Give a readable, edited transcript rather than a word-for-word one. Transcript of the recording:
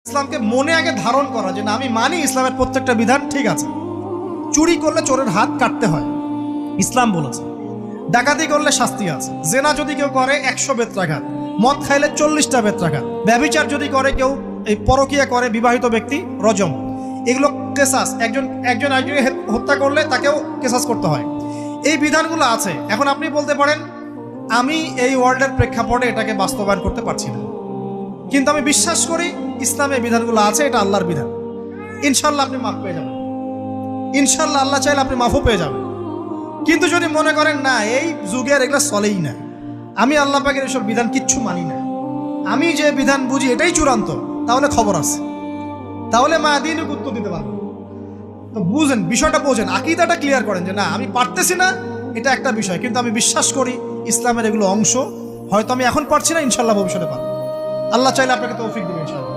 ইসলামকে মনে আগে ধারণ করা যে না আমি মানি ইসলামের প্রত্যেকটা বিধান ঠিক আছে। চুরি করলে চোরের হাত কাটতে হয়, ইসলাম বলেছে। ডাকাতি করলে শাস্তি আছে। জেনা যদি কেউ করে 100 বেত্রাঘাত, মদ খাইলে 40টা বেত্রাঘাত, ব্যভিচার যদি করে কেউ, এই পরকীয়া করে বিবাহিত ব্যক্তি, রজম। এগুলো কেসাস, একজন একজনকে হত্যা করলে তাকেও কেসাস করতে হয়। এই বিধানগুলো আছে। এখন আপনি বলতে পারেন আমি এই ওয়ার্ল্ডের প্রেক্ষাপটে এটাকে বাস্তবায়ন করতে পারছি না, কিন্তু আমি বিশ্বাস করি ইসলামে বিধানগুলো আছে, এটা আল্লাহর বিধান। ইনশাল্লাহ আপনি মাফ পেয়ে যাবেন, ইনশাল্লাহ আল্লাহ চাইলে আপনি মাফও পেয়ে যাবেন। কিন্তু যদি মনে করেন না এই যুগের এগুলো চলেই না, আমি আল্লাহ পাকের এসব বিধান কিচ্ছু মানি না, আমি যে বিধান বুঝি এটাই চূড়ান্ত, তাহলে খবর আছে, তাহলে মায়াদিনকে উত্তর দিতে পারবো। তো বুঝেন, বিষয়টা বোঝেন, আকীদাটা ক্লিয়ার করেন যে না আমি পারতেছি না, এটা একটা বিষয়, কিন্তু আমি বিশ্বাস করি ইসলামের এগুলো অংশ। হয়তো আমি এখন পারছি না, ইনশাল্লাহ ভবিষ্যতে পারবো। আল্লাহ চাইলে আপনাকে তৌফিক দেবে ইনশাআল্লাহ।